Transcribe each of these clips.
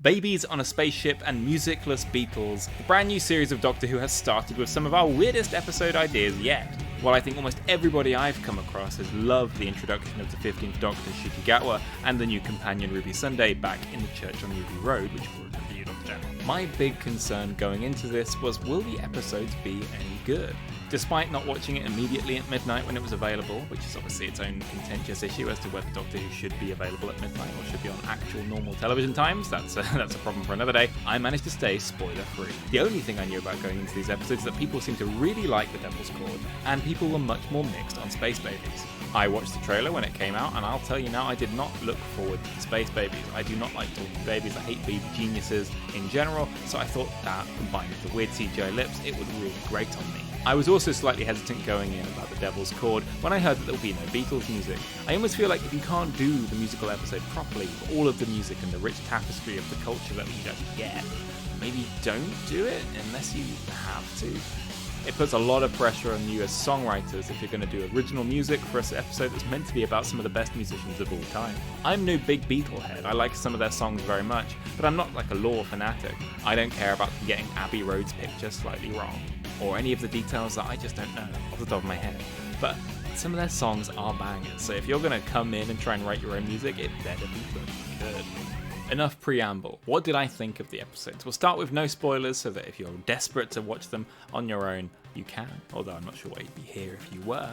Babies on a Spaceship and Musicless Beatles, the brand new series of Doctor Who has started with some of our weirdest episode ideas yet. While I think almost everybody I've come across has loved the introduction of the 15th Doctor Shikigawa and the new companion Ruby Sunday back in the Church on Ruby Road, which we've reviewed on the channel. My big concern going into this was, will the episodes be any good? Despite not watching it immediately at midnight when it was available, which is obviously its own contentious issue as to whether Doctor Who should be available at midnight or should be on actual normal television times, that's a problem for another day, I managed to stay spoiler-free. The only thing I knew about going into these episodes is that people seemed to really like The Devil's Chord, and people were much more mixed on Space Babies. I watched the trailer when it came out, and I'll tell you now, I did not look forward to the Space Babies. I do not like talking babies, I hate baby geniuses in general, so I thought that, combined with the weird CGI lips, it would really grate on me. I was also slightly hesitant going in about The Devil's Chord when I heard that there would be no Beatles music. I almost feel like if you can't do the musical episode properly, with all of the music and the rich tapestry of the culture that you actually get, maybe don't do it unless you have to. It puts a lot of pressure on you as songwriters if you're going to do original music for an episode that's meant to be about some of the best musicians of all time. I'm no big Beatle head, I like some of their songs very much, but I'm not like a lore fanatic. I don't care about them getting Abbey Road's picture slightly wrong, or any of the details that I just don't know off the top of my head. But some of their songs are bangers, so if you're going to come in and try and write your own music, it better be good. Enough preamble. What did I think of the episodes? We'll start with no spoilers so that if you're desperate to watch them on your own, you can. Although I'm not sure why you'd be here if you were.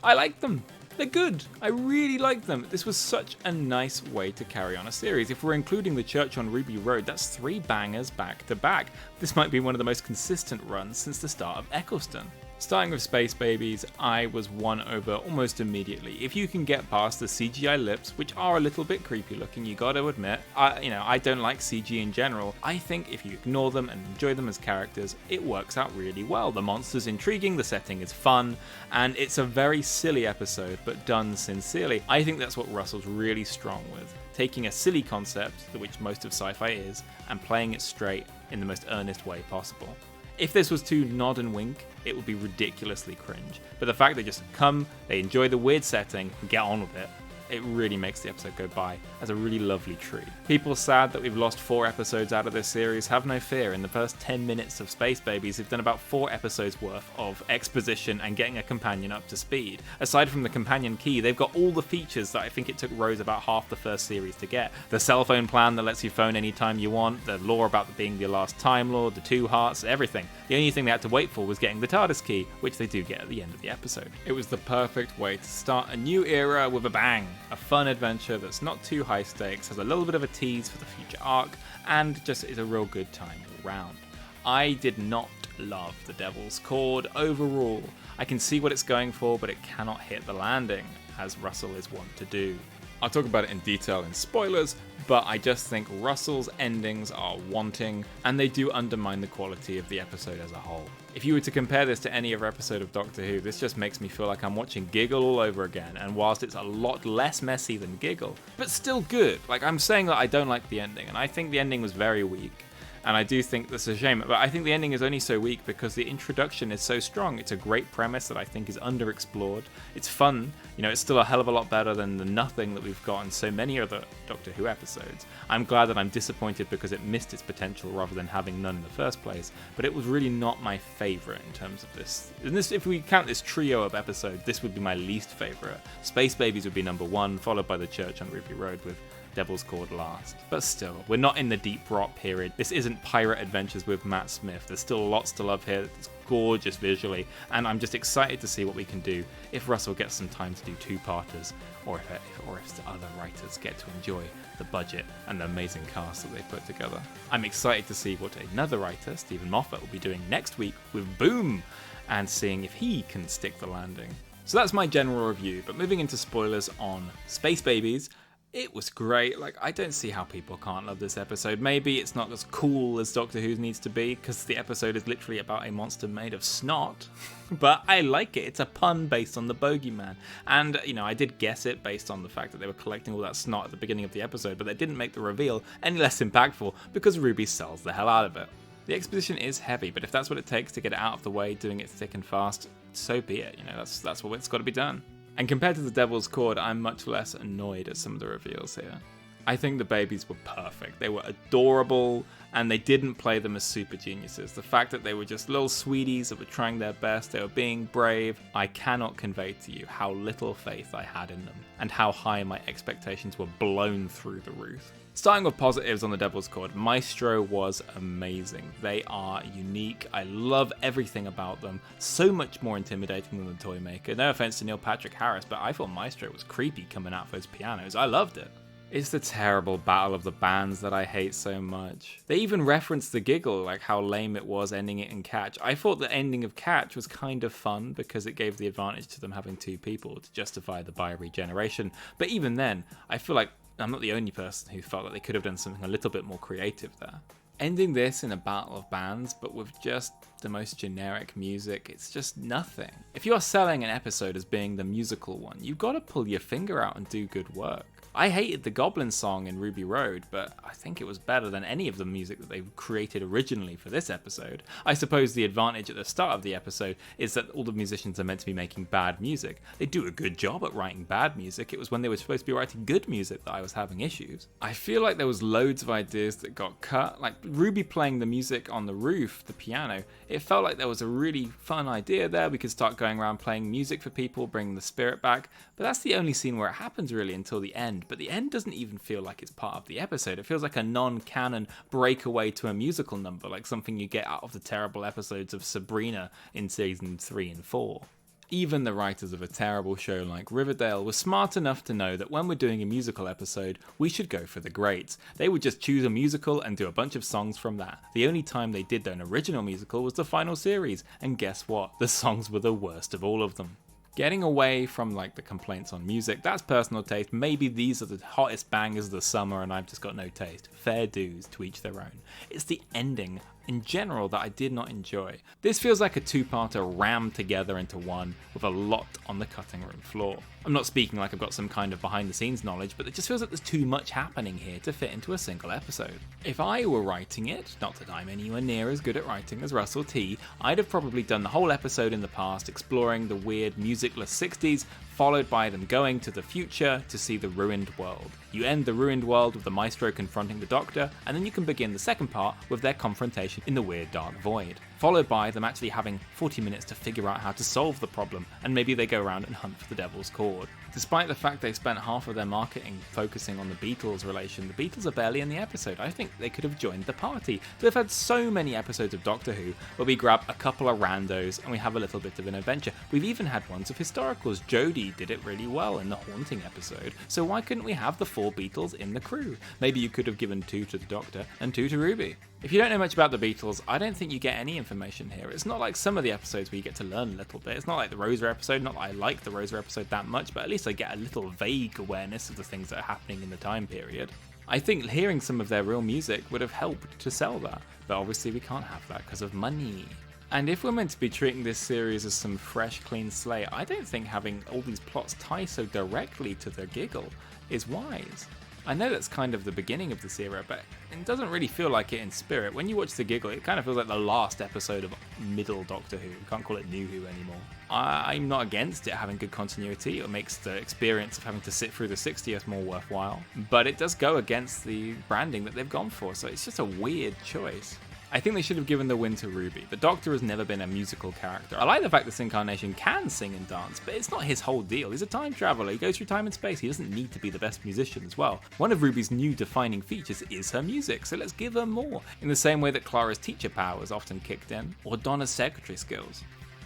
I like them. They're good. I really like them. This was such a nice way to carry on a series. If we're including the Church on Ruby Road, that's 3 bangers back to back. This might be one of the most consistent runs since the start of Eccleston. Starting with Space Babies, I was won over almost immediately. If you can get past the CGI lips, which are a little bit creepy looking, you gotta admit, I don't like CG in general. I think if you ignore them and enjoy them as characters, it works out really well. The monster's intriguing, the setting is fun, and it's a very silly episode, but done sincerely. I think that's what Russell's really strong with. Taking a silly concept, which most of sci-fi is, and playing it straight in the most earnest way possible. If this was too nod and wink, it would be ridiculously cringe. But the fact they just come, they enjoy the weird setting, and get on with it, it really makes the episode go by as a really lovely treat. People sad that we've lost 4 episodes out of this series, have no fear. In the first 10 minutes of Space Babies, they've done about 4 episodes worth of exposition and getting a companion up to speed. Aside from the companion key, they've got all the features that I think it took Rose about half the first series to get. The cell phone plan that lets you phone anytime you want, the lore about being your last Time Lord, the 2 hearts, everything. The only thing they had to wait for was getting the TARDIS key, which they do get at the end of the episode. It was the perfect way to start a new era with a bang. A fun adventure that's not too high stakes, has a little bit of a tease for the future arc, and just is a real good time all round. I did not love The Devil's Chord overall. I can see what it's going for, but it cannot hit the landing, as Russell is wont to do. I'll talk about it in detail in spoilers, but I just think Russell's endings are wanting, and they do undermine the quality of the episode as a whole. If you were to compare this to any other episode of Doctor Who, this just makes me feel like I'm watching Giggle all over again, and whilst it's a lot less messy than Giggle, but still good. Like, I'm saying that I don't like the ending, and I think the ending was very weak. And I do think that's a shame, but I think the ending is only so weak because the introduction is so strong. It's a great premise that I think is underexplored. It's fun, it's still a hell of a lot better than the nothing that we've got in so many other Doctor Who episodes. I'm glad that I'm disappointed because it missed its potential rather than having none in the first place, but it was really not my favourite in terms of this. And this, if we count this trio of episodes, this would be my least favourite. Space Babies would be number 1, followed by The Church on Ruby Road with Devil's Chord last. But still, we're not in the deep rock period. This isn't Pirate Adventures with Matt Smith. There's still lots to love here. It's gorgeous visually, and I'm just excited to see what we can do if Russell gets some time to do 2-parters, or if the other writers get to enjoy the budget and the amazing cast that they put together. I'm excited to see what another writer, Stephen Moffat, will be doing next week with Boom, and seeing if he can stick the landing. So that's my general review, but moving into spoilers on Space Babies, it was great. I don't see how people can't love this episode. Maybe it's not as cool as Doctor Who needs to be, because the episode is literally about a monster made of snot. But I like it. It's a pun based on the Bogeyman. And, I did guess it based on the fact that they were collecting all that snot at the beginning of the episode, but they didn't make the reveal any less impactful because Ruby sells the hell out of it. The exposition is heavy, but if that's what it takes to get it out of the way, doing it thick and fast, so be it. That's what's got to be done. And compared to The Devil's Chord, I'm much less annoyed at some of the reveals here. I think the babies were perfect. They were adorable, and they didn't play them as super geniuses. The fact that they were just little sweeties that were trying their best, they were being brave, I cannot convey to you how little faith I had in them, and how high my expectations were blown through the roof. Starting with positives on the Devil's Chord, Maestro was amazing. They are unique. I love everything about them. So much more intimidating than the Toymaker. No offense to Neil Patrick Harris, but I thought Maestro was creepy coming out of those pianos. I loved it. It's the terrible battle of the bands that I hate so much. They even referenced the giggle, like how lame it was ending it in Catch. I thought the ending of Catch was kind of fun because it gave the advantage to them having two people to justify the bi-regeneration. But even then, I feel like I'm not the only person who felt like they could have done something a little bit more creative there. Ending this in a battle of bands, but with just the most generic music, it's just nothing. If you are selling an episode as being the musical one, you've got to pull your finger out and do good work. I hated the Goblin song in Ruby Road, but I think it was better than any of the music that they created originally for this episode. I suppose the advantage at the start of the episode is that all the musicians are meant to be making bad music. They do a good job at writing bad music. It was when they were supposed to be writing good music that I was having issues. I feel like there was loads of ideas that got cut, like Ruby playing the music on the roof, the piano. It felt like there was a really fun idea there. We could start going around playing music for people, bringing the spirit back, but that's the only scene where it happens really until the end. But the end doesn't even feel like it's part of the episode. It feels like a non-canon breakaway to a musical number, like something you get out of the terrible episodes of Sabrina in season 3 and 4. Even the writers of a terrible show like Riverdale were smart enough to know that when we're doing a musical episode, we should go for the greats. They would just choose a musical and do a bunch of songs from that. The only time they did an original musical was the final series, and guess what? The songs were the worst of all of them. Getting away from like the complaints on music, that's personal taste. Maybe these are the hottest bangers of the summer and I've just got no taste. Fair dues, to each their own. It's the ending in general that I did not enjoy. This feels like a two-parter rammed together into one with a lot on the cutting room floor. I'm not speaking like I've got some kind of behind-the-scenes knowledge, but it just feels like there's too much happening here to fit into a single episode. If I were writing it, not that I'm anywhere near as good at writing as Russell T, I'd have probably done the whole episode in the past exploring the weird musicless 60s, followed by them going to the future to see the ruined world. You end the ruined world with the Maestro confronting the Doctor, and then you can begin the second part with their confrontation in the weird dark void, followed by them actually having 40 minutes to figure out how to solve the problem, and maybe they go around and hunt for the Devil's Chord. Despite the fact they spent half of their marketing focusing on the Beatles relation, the Beatles are barely in the episode. I think they could have joined the party. They've had so many episodes of Doctor Who where we grab a couple of randos and we have a little bit of an adventure. We've even had ones of historicals. Jodie did it really well in the Haunting episode, so why couldn't we have the 4 Beatles in the crew? Maybe you could have given 2 to the Doctor and 2 to Ruby. If you don't know much about the Beatles, I don't think you get any information here. It's not like some of the episodes where you get to learn a little bit. It's not like the Rosa episode, not that I like the Rosa episode that much, but at least I get a little vague awareness of the things that are happening in the time period. I think hearing some of their real music would have helped to sell that, but obviously we can't have that because of money. And if we're meant to be treating this series as some fresh, clean slate, I don't think having all these plots tie so directly to the giggle is wise. I know that's kind of the beginning of this era, but it doesn't really feel like it in spirit. When you watch The Giggle, it kind of feels like the last episode of middle Doctor Who. You can't call it New Who anymore. I'm not against it having good continuity. It makes the experience of having to sit through the 60th more worthwhile. But it does go against the branding that they've gone for, so it's just a weird choice. I think they should have given the win to Ruby. The Doctor has never been a musical character. I like the fact this incarnation can sing and dance, but it's not his whole deal. He's a time traveler. He goes through time and space. He doesn't need to be the best musician as well. One of Ruby's new defining features is her music, so let's give her more, in the same way that Clara's teacher powers often kicked in, or Donna's secretary skills.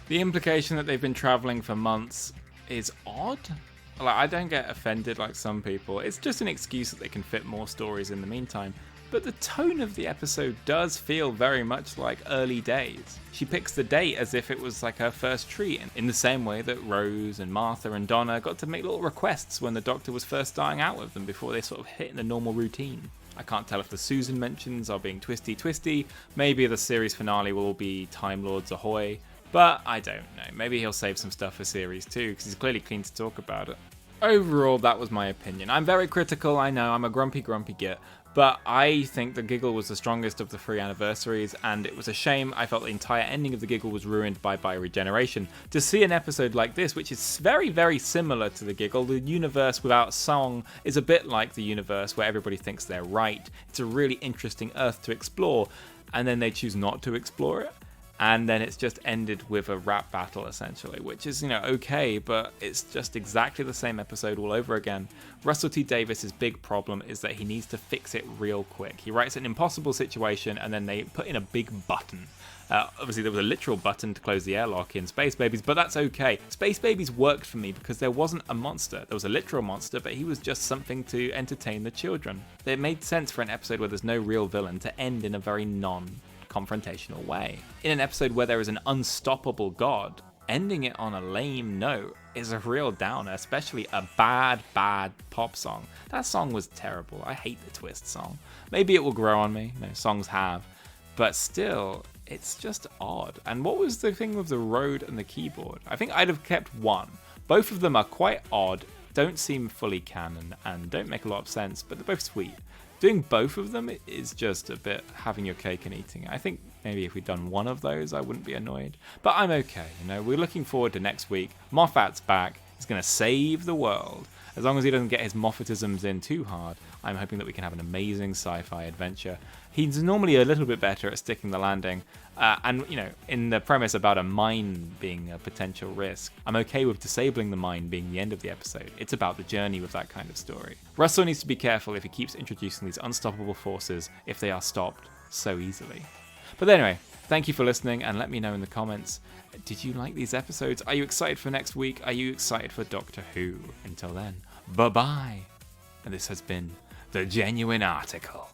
The implication that they've been traveling for months is odd. Like, I don't get offended like some people. It's just an excuse that they can fit more stories in the meantime. But the tone of the episode does feel very much like early days. She picks the date as if it was like her first treat, in the same way that Rose and Martha and Donna got to make little requests when the Doctor was first starting out with them before they sort of hit the normal routine. I can't tell if the Susan mentions are being twisty. Maybe the series finale will be Time Lords Ahoy, but I don't know. Maybe he'll save some stuff for series 2 because he's clearly keen to talk about it. Overall, that was my opinion. I'm very critical, I know, I'm a grumpy git, But I think the giggle was the strongest of the 3 anniversaries, and it was a shame. I felt the entire ending of the giggle was ruined by regeneration. To see an episode like this, which is very, very similar to the giggle, the universe without song is a bit like the universe where everybody thinks they're right. It's a really interesting Earth to explore, and then they choose not to explore it. And then it's just ended with a rap battle, essentially, which is, okay, but it's just exactly the same episode all over again. Russell T Davis's big problem is that he needs to fix it real quick. He writes an impossible situation, and then they put in a big button. Obviously, there was a literal button to close the airlock in Space Babies, but that's okay. Space Babies worked for me because there wasn't a monster. There was a literal monster, but he was just something to entertain the children. It made sense for an episode where there's no real villain to end in a very confrontational way. In an episode where there is an unstoppable god, ending it on a lame note is a real downer, especially a bad pop song. That song was terrible. I hate the Twist song. Maybe it will grow on me, songs have, but still, it's just odd. And what was the thing with the road and the keyboard? I think I'd have kept one. Both of them are quite odd, don't seem fully canon, and don't make a lot of sense, but they're both sweet. Doing both of them is just a bit having your cake and eating it. I think maybe if we'd done one of those, I wouldn't be annoyed. But I'm okay, We're looking forward to next week. Moffat's back. He's going to save the world. As long as he doesn't get his Moffatisms in too hard, I'm hoping that we can have an amazing sci-fi adventure. He's normally a little bit better at sticking the landing. In the premise about a mine being a potential risk, I'm okay with disabling the mine being the end of the episode. It's about the journey with that kind of story. Russell needs to be careful if he keeps introducing these unstoppable forces if they are stopped so easily. But anyway, thank you for listening, and let me know in the comments, did you like these episodes? Are you excited for next week? Are you excited for Doctor Who? Until then, bye-bye. And this has been The Genuine Article.